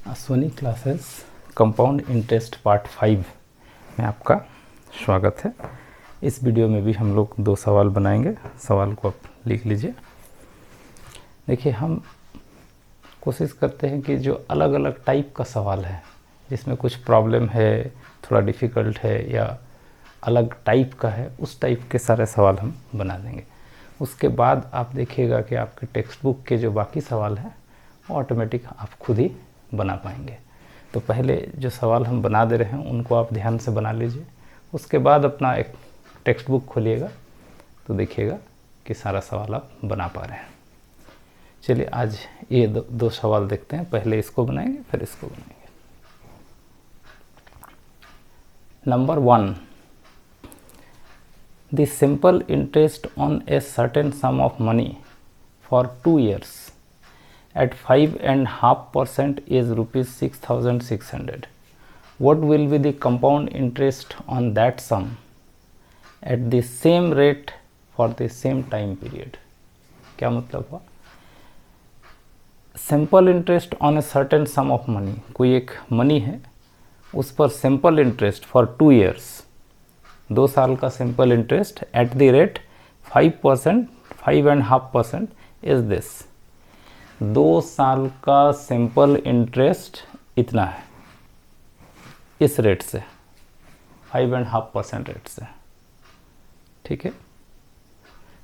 Ashwani classes compound interest part 5 में आपका स्वागत है। इस वीडियो में भी हम लोग 2 सवाल बनाएंगे। सवाल को आप लिख लीजिए। देखिए, हम कोशिश करते हैं कि जो अलग अलग टाइप का सवाल है, जिसमें कुछ प्रॉब्लम है, थोड़ा डिफ़िकल्ट है या अलग टाइप का है, उस टाइप के सारे सवाल हम बना देंगे। उसके बाद आप देखिएगा कि आपके टेक्स्ट बुक के जो बाकी सवाल हैं ऑटोमेटिक आप खुद ही बना पाएंगे। तो पहले जो सवाल हम बना दे रहे हैं उनको आप ध्यान से बना लीजिए। उसके बाद अपना एक टेक्स्ट बुक खोलिएगा तो देखिएगा कि सारा सवाल आप बना पा रहे हैं। चलिए आज ये दो सवाल देखते हैं। पहले इसको बनाएंगे फिर इसको बनाएंगे। Number 1, the simple interest on A certain some of money for 2 years at 5.5% is rupees 6,600. What will be the compound interest on that sum at the same rate for the same time period? क्या मतलब हुआ? Simple interest on A certain some of money, कोई एक money है उस पर simple interest for 2 years, 2 साल का simple interest at the rate 5%, 5.5% is this. 2 साल का सिंपल इंटरेस्ट इतना है, इस रेट से 5.5% रेट से। ठीक है,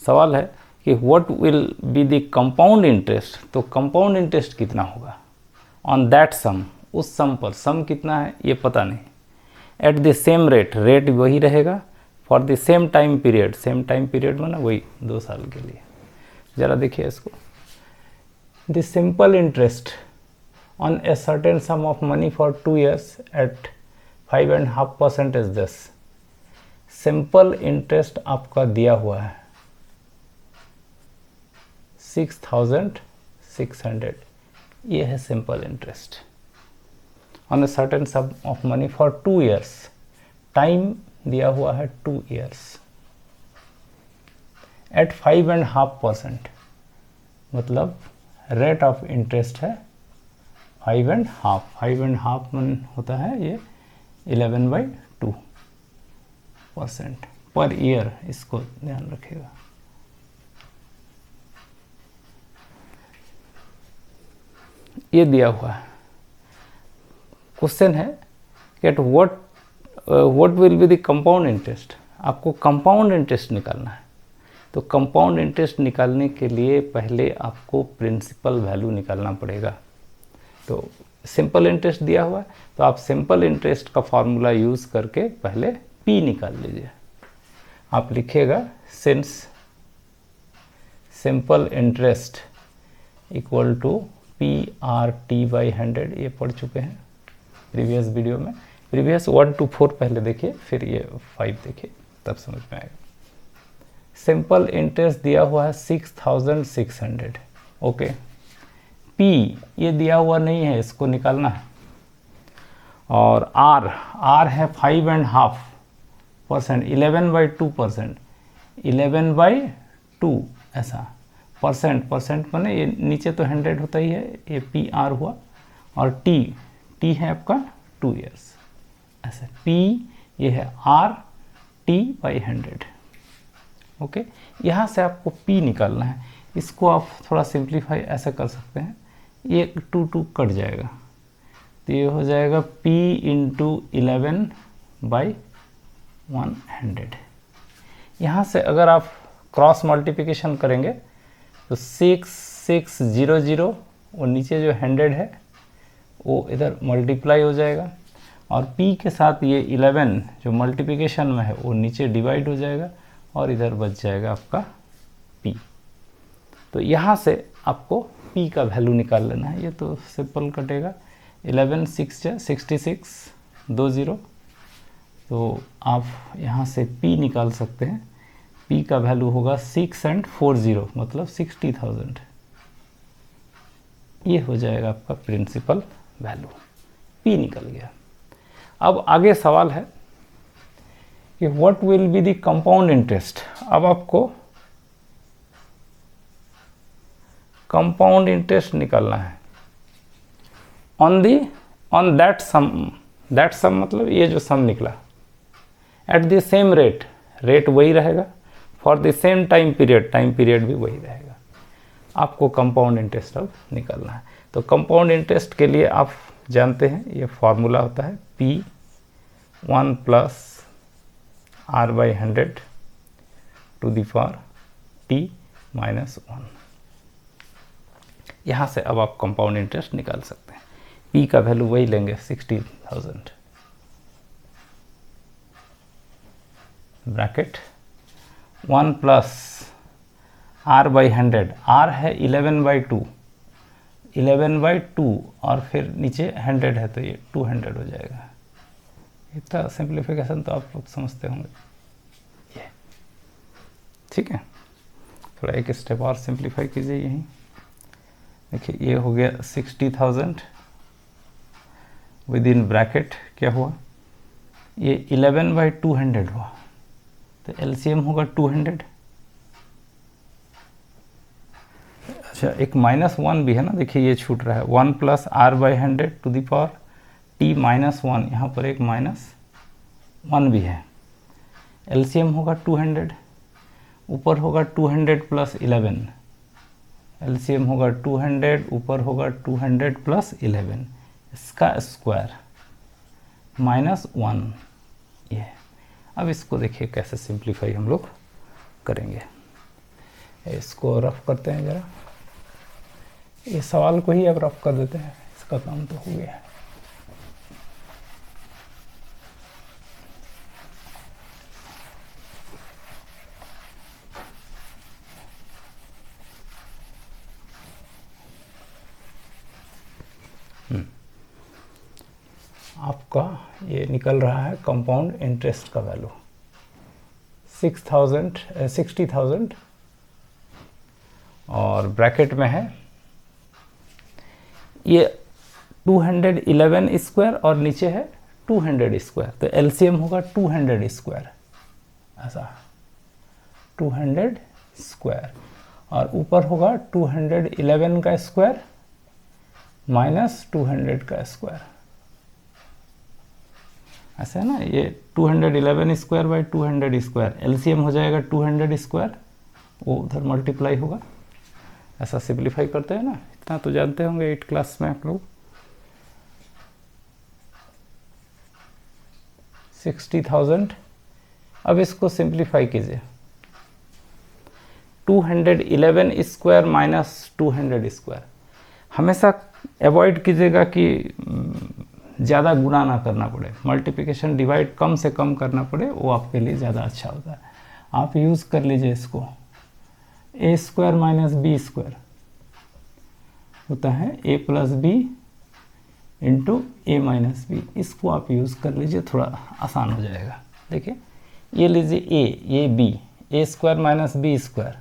सवाल है कि what will be the compound interest. तो कंपाउंड इंटरेस्ट कितना होगा ऑन दैट सम, उस सम पर। सम कितना है ये पता नहीं। At the same rate, rate वही रहेगा for the same time period. Same time period माना वही 2 साल के लिए। ज़रा देखिए इसको। The simple interest on a certain sum of money for 2 years at 5.5% is this। Simple interest आपका दिया हुआ है 6,600। ये है simple interest on A certain some of money for 2 years। Time दिया हुआ है 2 years एट 5.5%, मतलब रेट ऑफ इंटरेस्ट है 5.5। 5.5 मन होता है ये 11/2% पर ईयर। इसको ध्यान रखिएगा। ये दिया हुआ है। क्वेश्चन है कि at what will be the compound interest. आपको कंपाउंड इंटरेस्ट निकालना है। तो कंपाउंड इंटरेस्ट निकालने के लिए पहले आपको प्रिंसिपल वैल्यू निकालना पड़ेगा। तो सिंपल इंटरेस्ट दिया हुआ है तो आप सिंपल इंटरेस्ट का फॉर्मूला यूज़ करके पहले पी निकाल लीजिए। आप लिखिएगा since simple interest equal to PRT/100। ये पढ़ चुके हैं प्रीवियस वीडियो में। प्रीवियस 1 to 4 पहले देखिए, फिर ये 5 देखिए, तब समझ में आएगा। सिंपल इंटरेस्ट दिया हुआ है 6,600। ओके, पी ये दिया हुआ नहीं है, इसको निकालना है। और आर है 5.5%, 11/2%, 11/2 ऐसा। परसेंट माने ये नीचे तो 100 होता ही है, ये पी आर हुआ। और टी है आपका 2 years ऐसे। पी ये है RT/100। ओके, यहाँ से आपको P निकालना है। इसको आप थोड़ा सिंप्लीफाई ऐसे कर सकते हैं, ये 2 कट जाएगा तो ये हो जाएगा P × 11/100। यहाँ से अगर आप क्रॉस मल्टीप्लिकेशन करेंगे तो 6600, और नीचे जो 100 है वो इधर मल्टीप्लाई हो जाएगा, और P के साथ ये 11 जो मल्टीप्लिकेशन में है वो नीचे डिवाइड हो जाएगा, और इधर बच जाएगा आपका P। तो यहाँ से आपको P का वैल्यू निकाल लेना है। ये तो सिंपल कटेगा। 11 6 66 2 0। तो आप यहाँ से P निकाल सकते हैं। P का वैल्यू होगा 6 and 4 0, मतलब 60,000। ये हो जाएगा आपका प्रिंसिपल वैल्यू। P निकल गया। अब आगे सवाल है कि what will be the compound interest. अब आपको कंपाउंड इंटरेस्ट निकालना है। ऑन दैट सम मतलब ये जो सम निकला एट द सेम रेट वही रहेगा, for the same time period भी वही रहेगा। आपको कंपाउंड इंटरेस्ट अब निकालना है। तो कंपाउंड इंटरेस्ट के लिए आप जानते हैं ये फॉर्मूला होता है P1 plus R/100 to the power T minus 1। यहाँ से अब आप कंपाउंड इंटरेस्ट निकाल सकते हैं। P का वैल्यू वही लेंगे 60,000 ब्रैकेट 1 प्लस R/100, R है 11/2 और फिर नीचे 100 है तो ये 200 हो जाएगा। इतना सिंप्लीफिकेशन तो आप लोग समझते होंगे ये, ठीक है। थोड़ा एक स्टेप और सिंप्लीफाई कीजिए यहीं। देखिए ये हो गया 60,000 विद इन ब्रैकेट क्या हुआ, ये 11/200 हुआ तो एलसीएम होगा 200। अच्छा एक -1 भी है ना, देखिए ये छूट रहा है। 1 plus R/100 to the power T minus 1, यहाँ पर एक -1 भी है। एलसीएम होगा 200, ऊपर होगा 200 प्लस 11, एलसीएम होगा 200, ऊपर होगा 200 प्लस 11, इसका स्क्वायर -1 ये। अब इसको देखिए कैसे सिंप्लीफाई हम लोग करेंगे। इसको रफ करते हैं ज़रा, ये सवाल को ही अब रफ कर देते हैं, इसका काम तो हो गया। आपका ये निकल रहा है कंपाउंड इंटरेस्ट का वैल्यू 60,000 और ब्रैकेट में है ये 211 स्क्वायर और नीचे है 200 स्क्वायर, तो एलसीएम होगा 200 स्क्वायर, ऐसा 200 स्क्वायर और ऊपर होगा 211 का स्क्वायर माइनस 200 का स्क्वायर, ऐसा है ना। ये 211 स्क्वायर बाई 200 स्क्वायर, एलसीएम हो जाएगा 200 स्क्वायर, वो उधर मल्टीप्लाई होगा। ऐसा सिंप्लीफाई करते हैं ना, इतना तो जानते होंगे 8 क्लास में आप लोग। 60,000, अब इसको सिंप्लीफाई कीजिए। 211 स्क्वायर माइनस 200 स्क्वायर, हमेशा अवॉइड कीजिएगा कि ज़्यादा गुणा ना करना पड़े, मल्टीप्लिकेशन डिवाइड कम से कम करना पड़े, वो आपके लिए ज़्यादा अच्छा होता है। आप यूज़ कर लीजिए इसको, ए स्क्वायर माइनस बी स्क्वायर होता है ए plus B into A minus B, इसको आप यूज़ कर लीजिए, थोड़ा आसान हो जाएगा। देखिए ये लीजिए ए, ये B, A square minus B square,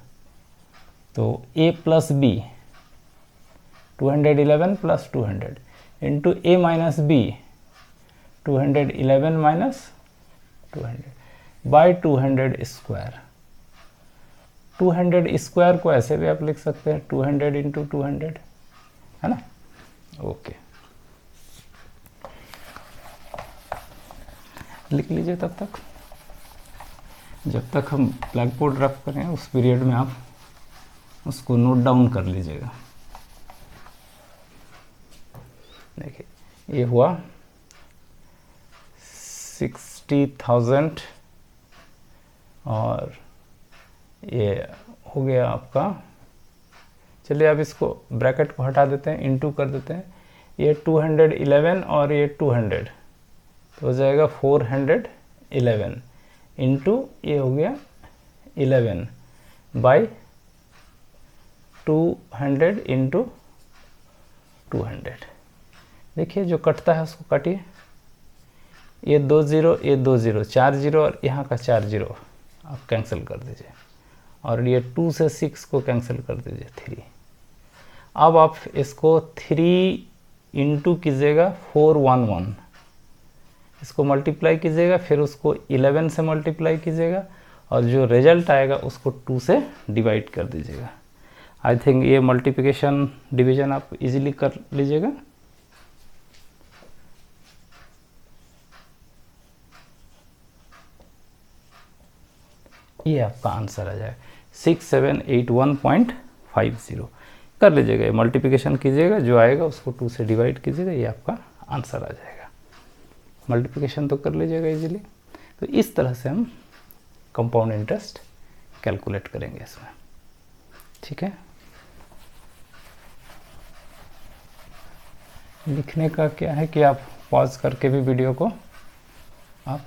तो A plus B 211 plus 200 into A minus B 211 minus 200 by 200 square. 200 square को ऐसे भी आप लिख सकते हैं 200 इंटू 200, है ना। ओके, लिख लीजिए तब तक, जब तक हम ब्लैक बोर्ड रफ करें उस पीरियड में आप उसको नोट डाउन कर लीजिएगा। देखिए ये हुआ 60,000 और ये हो गया आपका, चलिए अब इसको ब्रैकेट को हटा देते हैं, इनटू कर देते हैं। ये 211 और ये 200 तो हो जाएगा 411 इंटू ये हो गया 11 बाई 200 इंटू 200। देखिए जो कटता है उसको काटिए, ये 2 0, ये 2 0, 4 0 और यहाँ का 4 0 आप कैंसिल कर दीजिए, और ये 2 से 6 को कैंसिल कर दीजिए 3। अब आप इसको 3 इंटू कीजिएगा 411, इसको मल्टीप्लाई कीजिएगा, फिर उसको 11 से मल्टीप्लाई कीजिएगा और जो रिजल्ट आएगा उसको 2 से डिवाइड कर दीजिएगा। आई थिंक ये मल्टीप्लिकेशन डिवीजन आप इजीली कर लीजिएगा। ये आपका आंसर आ जाएगा 6781.50 कर लीजिएगा। मल्टीप्लिकेशन कीजिएगा, जो आएगा उसको 2 से डिवाइड कीजिएगा, ये आपका आंसर आ जाएगा। मल्टीप्लिकेशन तो कर लीजिएगा इजीली। तो इस तरह से हम कंपाउंड इंटरेस्ट कैलकुलेट करेंगे इसमें, ठीक है। लिखने का क्या है कि आप पॉज करके भी वीडियो को आप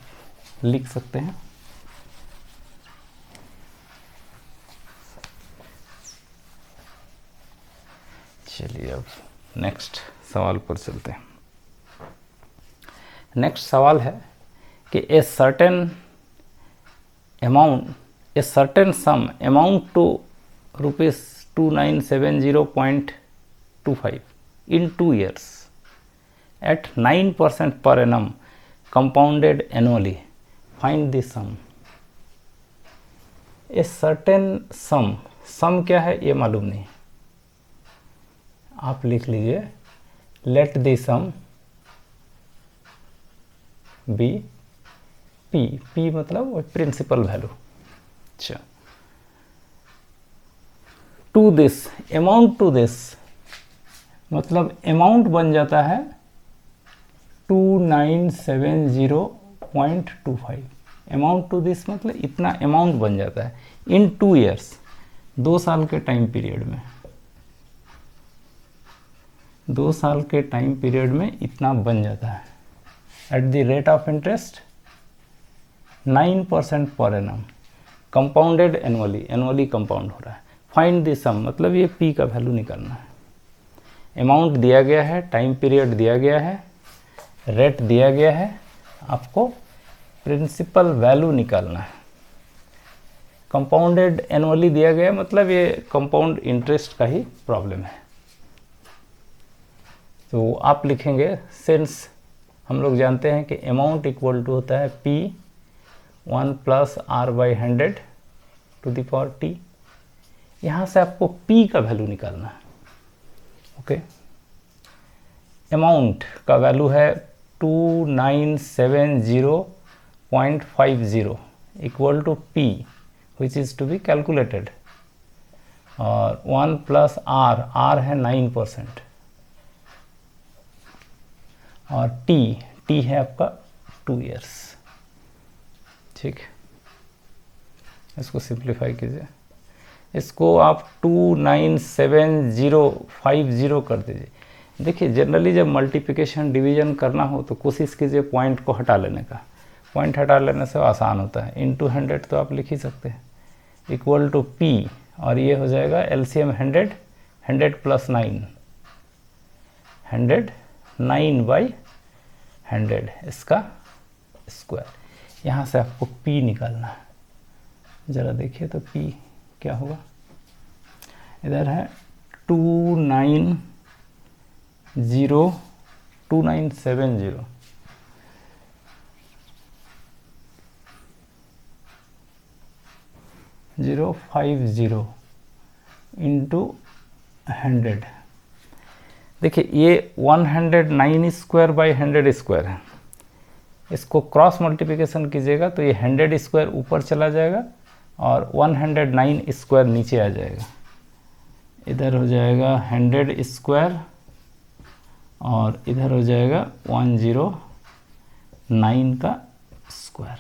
लिख सकते हैं। चलिए अब नेक्स्ट सवाल पर चलते हैं। नेक्स्ट सवाल है कि a certain sum amount to ₹2970.25 in 2 years at 9% per annum compounded annually. Find the sum. A certain sum क्या है ये मालूम नहीं, आप लिख लीजिए let the sum be P मतलब प्रिंसिपल वैल्यू। अच्छा, to this amount, to this मतलब अमाउंट बन जाता है 2970.25। अमाउंट टू दिस मतलब इतना अमाउंट बन जाता है इन 2 years, 2 साल के टाइम पीरियड में। 2 साल के टाइम पीरियड में इतना बन जाता है at the rate of interest 9% per annum, compounded annually compound हो रहा है। फाइंड द सम मतलब ये पी का वैल्यू निकालना है। अमाउंट दिया गया है, टाइम पीरियड दिया गया है, रेट दिया गया है, आपको प्रिंसिपल वैल्यू निकालना है। कंपाउंडेड एनुअली दिया गया मतलब ये कंपाउंड इंटरेस्ट का ही प्रॉब्लम है। तो आप लिखेंगे, सिंस हम लोग जानते हैं कि अमाउंट इक्वल टू होता है P 1 + R/100 to the power T। यहाँ से आपको P का वैल्यू निकालना है। ओके, अमाउंट का वैल्यू है 2970.50 equal to P which is to be calculated, और 1 + R है 9% और T है आपका 2 years। ठीक, इसको सिंप्लीफाई कीजिए, इसको आप 297050 कर दीजिए। देखिए जनरली जब मल्टीप्लिकेशन डिवीजन करना हो तो कोशिश कीजिए पॉइंट को हटा लेने का। पॉइंट हटा लेने से आसान होता है। इनटू 100 तो आप लिख ही सकते हैं, इक्वल टू P, और ये हो जाएगा LCM 100 + 9, 100/100 इसका स्क्वायर। यहाँ से आपको P निकालना है। ज़रा देखिए तो P क्या होगा, इधर है 2970 050 इंटू 100। देखिए ये 109² है। इसको क्रॉस मल्टीप्लिकेशन कीजिएगा तो ये 100² ऊपर चला जाएगा और 109² नीचे आ जाएगा। इधर हो जाएगा 100² और इधर हो जाएगा 109 का स्क्वायर,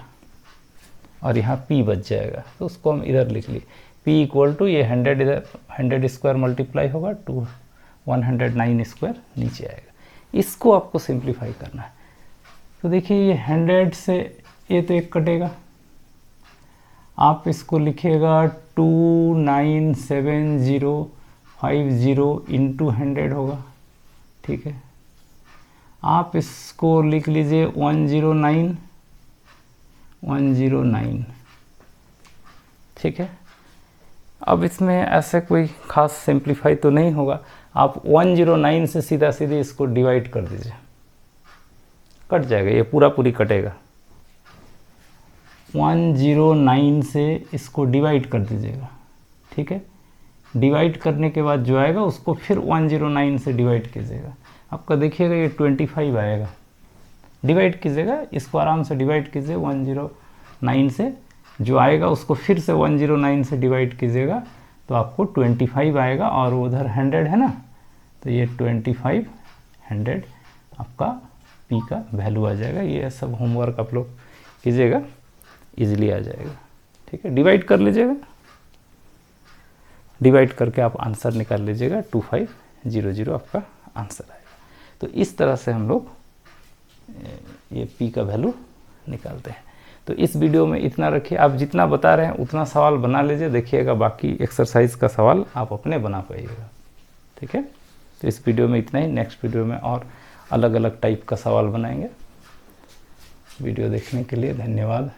और यहाँ P बच जाएगा तो उसको हम इधर लिख लिए। P इक्वल टू ये 100 इधर 100² मल्टीप्लाई होगा 109² नीचे आएगा। इसको आपको सिंप्लीफाई करना है। तो देखिए ये 100 से ये तो एक कटेगा, आप इसको लिखिएगा 297050 इंटू 100 होगा। ठीक है, आप इसको लिख लीजिए 109। ठीक है, अब इसमें ऐसे कोई खास सिंप्लीफाई तो नहीं होगा। आप 109 से सीधा सीधे इसको डिवाइड कर दीजिए, कट जाएगा, ये पूरी कटेगा। 109 से इसको डिवाइड कर दीजिएगा। ठीक है, डिवाइड करने के बाद जो आएगा उसको फिर 109 से डिवाइड कीजिएगा। आपका देखिएगा ये 25 आएगा। डिवाइड कीजिएगा, इसको आराम से डिवाइड कीजिए 109 से, जो आएगा उसको फिर से 109 से डिवाइड कीजिएगा तो आपको 25 आएगा, और उधर 100 है ना, तो ये 25 100 आपका पी का वैल्यू आ जाएगा। ये सब होमवर्क आप लोग कीजिएगा, इजीली आ जाएगा। ठीक है, डिवाइड कर लीजिएगा, डिवाइड करके आप आंसर निकाल लीजिएगा, 2500 आपका आंसर आएगा। तो इस तरह से हम लोग ये पी का वैल्यू निकालते हैं। तो इस वीडियो में इतना रखिए, आप जितना बता रहे हैं उतना सवाल बना लीजिए, देखिएगा बाकी एक्सरसाइज का सवाल आप अपने बना पाइएगा। ठीक है, तो इस वीडियो में इतना ही। नेक्स्ट वीडियो में और अलग अलग टाइप का सवाल बनाएंगे। वीडियो देखने के लिए धन्यवाद।